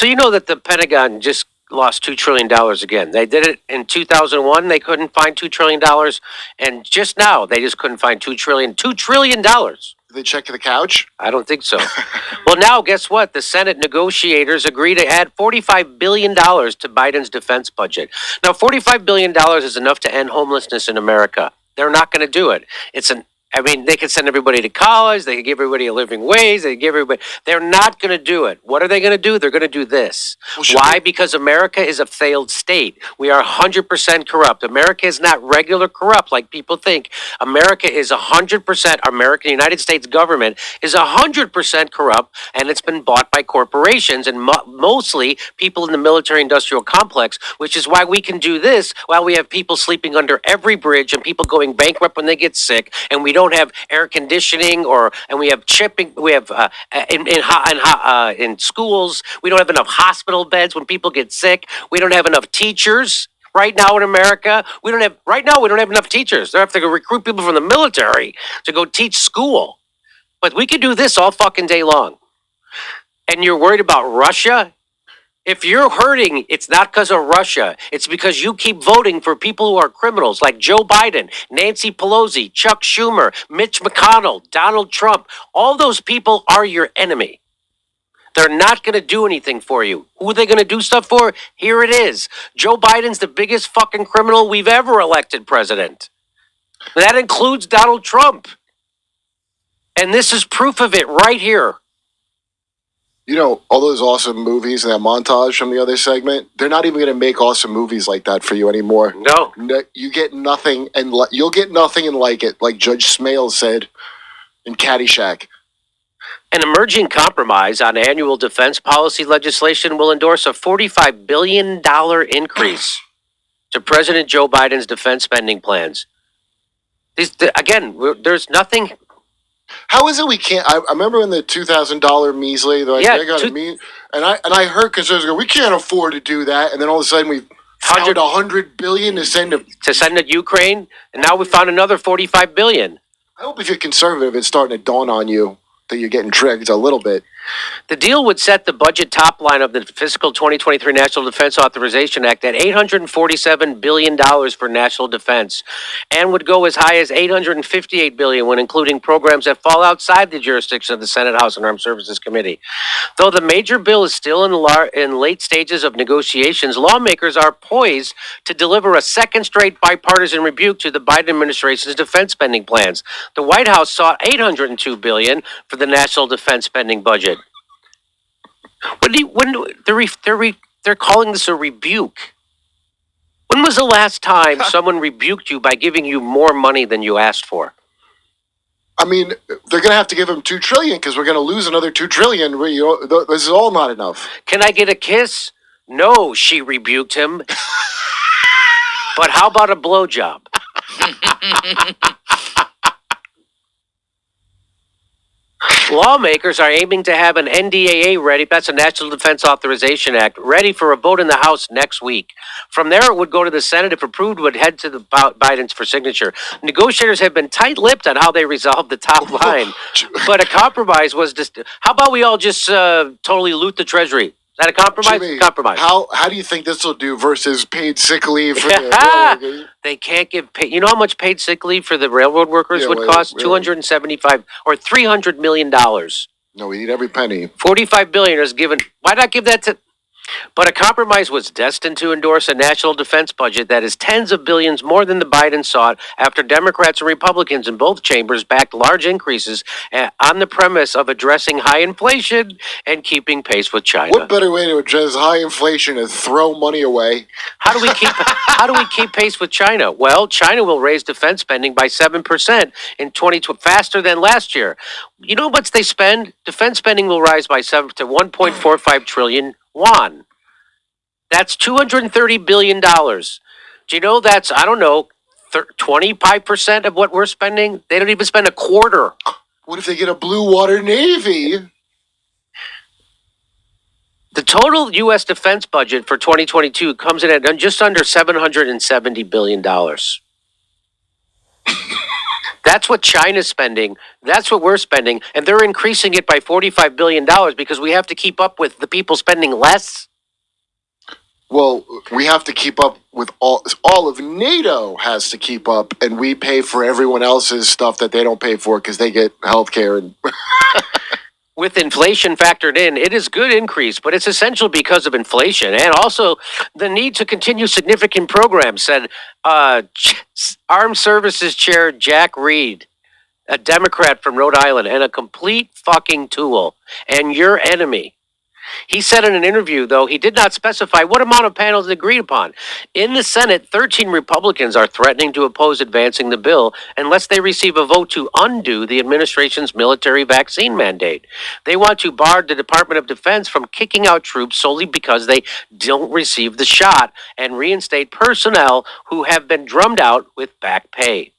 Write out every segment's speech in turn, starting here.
So you know that the Pentagon just lost $2 trillion again. They did it in 2001. They couldn't find $2 trillion. And just now, they just couldn't find $2 trillion. $2 trillion. Did they check the couch? I don't think so. Well, now, guess what? The Senate negotiators agree to add $45 billion to Biden's defense budget. Now, $45 billion is enough to end homelessness in America. They're not going to do it. They could send everybody to college. They could give everybody a living wage. They could give everybody. They're not going to do it. What are they going to do? They're going to do this. Well, why? Because America is a failed state. We are 100% corrupt. America is not regular corrupt like people think. America is 100%. America, the United States government is 100% corrupt, and it's been bought by corporations and mostly people in the military-industrial complex, which is why we can do this while we have people sleeping under every bridge and people going bankrupt when they get sick, and we don't have air conditioning, and we have chipping. We have in schools. We don't have enough hospital beds when people get sick. We don't have enough teachers right now in America. We don't have enough teachers. They have to go recruit people from the military to go teach school. But we could do this all fucking day long. And you're worried about Russia? If you're hurting, it's not because of Russia. It's because you keep voting for people who are criminals like Joe Biden, Nancy Pelosi, Chuck Schumer, Mitch McConnell, Donald Trump. All those people are your enemy. They're not going to do anything for you. Who are they going to do stuff for? Here it is. Joe Biden's the biggest fucking criminal we've ever elected president. That includes Donald Trump. And this is proof of it right here. You know, all those awesome movies and that montage from the other segment, they're not even going to make awesome movies like that for you anymore. No. You get nothing, and you'll get nothing and like it, like Judge Smales said in Caddyshack. An emerging compromise on annual defense policy legislation will endorse a $45 billion increase to President Joe Biden's defense spending plans. There's nothing... How is it we can't? I remember in the $2,000 measly, they're like, yeah, they got to meet, and I heard conservatives go, we can't afford to do that, and then all of a sudden we found $100 billion to send to Ukraine, and now we found another $45 billion. I hope if you're conservative, it's starting to dawn on you that you're getting tricked a little bit. The deal would set the budget top line of the fiscal 2023 National Defense Authorization Act at $847 billion for national defense, and would go as high as $858 billion when including programs that fall outside the jurisdiction of the Senate, House, and Armed Services Committee. Though the major bill is still in late stages of negotiations, lawmakers are poised to deliver a second straight bipartisan rebuke to the Biden administration's defense spending plans. The White House sought $802 billion for the national defense spending budget. They're calling this a rebuke. When was the last time someone rebuked you by giving you more money than you asked for? I mean, they're going to have to give him $2 trillion because we're going to lose another $2 trillion. This is all not enough. Can I get a kiss? No, she rebuked him. But how about a blowjob? Lawmakers are aiming to have an NDAA ready, that's a National Defense Authorization Act, ready for a vote in the House next week. From there, it would go to the Senate. If approved, would head to the Biden's for signature. Negotiators have been tight-lipped on how they resolve the top line, but a compromise was just, how about we all just totally loot the Treasury? Is that a compromise? Jimmy, compromise. How do you think this will do versus paid sick leave? For They can't give paid. You know how much paid sick leave for the railroad workers would cost? $275 or $300 million. No, we need every penny. $45 billion is given. Why not give that to? But a compromise was destined to endorse a national defense budget that is tens of billions more than the Biden sought after Democrats and Republicans in both chambers backed large increases on the premise of addressing high inflation and keeping pace with China. What better way to address high inflation than throw money away? How do we keep pace with China? Well, China will raise defense spending by 7% in 2020, faster than last year. You know how much they spend? Defense spending will rise by 7 to 1.45 trillion won. That's $230 billion. Do you know that's, I don't know, 25% of what we're spending? They don't even spend a quarter. What if they get a blue water navy? The total U.S. defense budget for 2022 comes in at just under $770 billion. That's what China's spending. That's what we're spending. And they're increasing it by $45 billion because we have to keep up with the people spending less. Well, we have to keep up with all of NATO has to keep up, and we pay for everyone else's stuff that they don't pay for because they get health care. And With inflation factored in, it is good increase, but it's essential because of inflation and also the need to continue significant programs, said Armed Services Chair Jack Reed, a Democrat from Rhode Island, and a complete fucking tool and your enemy. He said in an interview, though, he did not specify what amount of panels agreed upon. In the Senate, 13 Republicans are threatening to oppose advancing the bill unless they receive a vote to undo the administration's military vaccine mandate. They want to bar the Department of Defense from kicking out troops solely because they don't receive the shot and reinstate personnel who have been drummed out with back pay.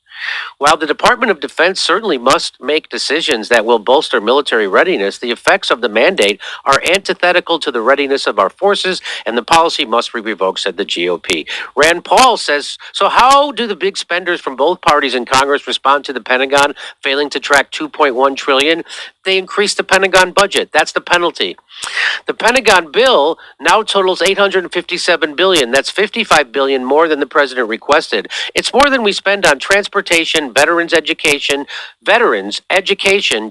While the Department of Defense certainly must make decisions that will bolster military readiness, the effects of the mandate are antithetical to the readiness of our forces, and the policy must be revoked, said the GOP. Rand Paul says, so how do the big spenders from both parties in Congress respond to the Pentagon failing to track $2.1 trillion? They increased the Pentagon budget. That's the penalty. The Pentagon bill now totals $857 billion. That's $55 billion more than the president requested. It's more than we spend on transportation, veterans education,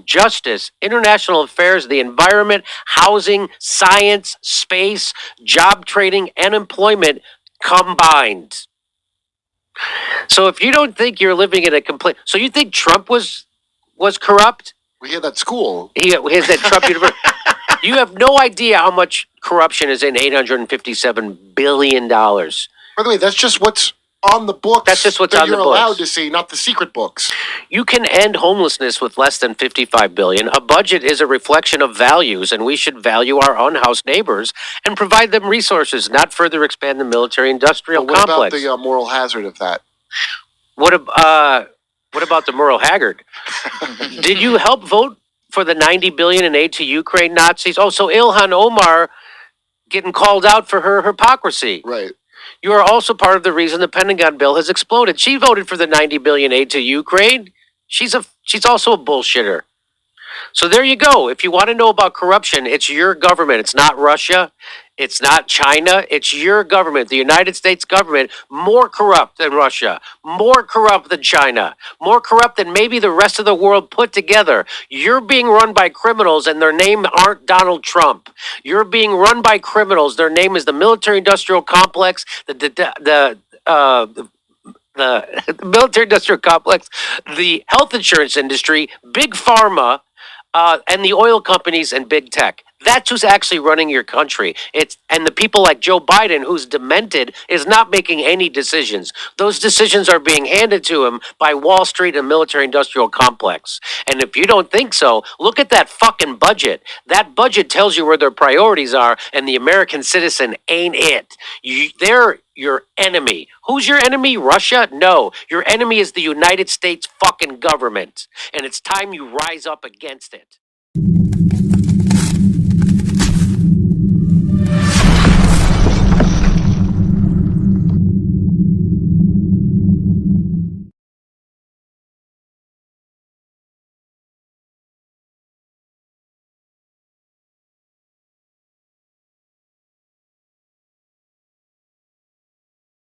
justice, international affairs, the environment, housing, science, space, job training, and employment combined. So if you don't think you're living in a complete, so you think Trump was corrupt? we had that school. He has that Trump University. You have no idea how much corruption is in $857 billion. By the way, that's just what's on the books. That's just what's that on the you're books. allowed to see, not the secret books. You can end homelessness with less than $55 billion. A budget is a reflection of values, and we should value our unhoused neighbors and provide them resources, not further expand the military-industrial But what complex. about the moral hazard of that? What about the moral haggard? Did you help vote for the $90 billion in aid to Ukraine Nazis? Oh, so Ilhan Omar getting called out for her hypocrisy. Right. You are also part of the reason the Pentagon bill has exploded. She voted for the $90 billion aid to Ukraine. She's also a bullshitter. So there you go. If you want to know about corruption, it's your government. It's not Russia. It's not China. It's your government, the United States government, more corrupt than Russia, more corrupt than China, more corrupt than maybe the rest of the world put together. You're being run by criminals, and their name aren't Donald Trump. You're being run by criminals. Their name is the military-industrial complex, the military-industrial complex, the health insurance industry, big pharma, and the oil companies and big tech. That's who's actually running your country. And the people like Joe Biden, who's demented, is not making any decisions. Those decisions are being handed to him by Wall Street and military-industrial complex. And if you don't think so, look at that fucking budget. That budget tells you where their priorities are, and the American citizen ain't it. They're your enemy. Who's your enemy? Russia? No. Your enemy is the United States fucking government. And it's time you rise up against it.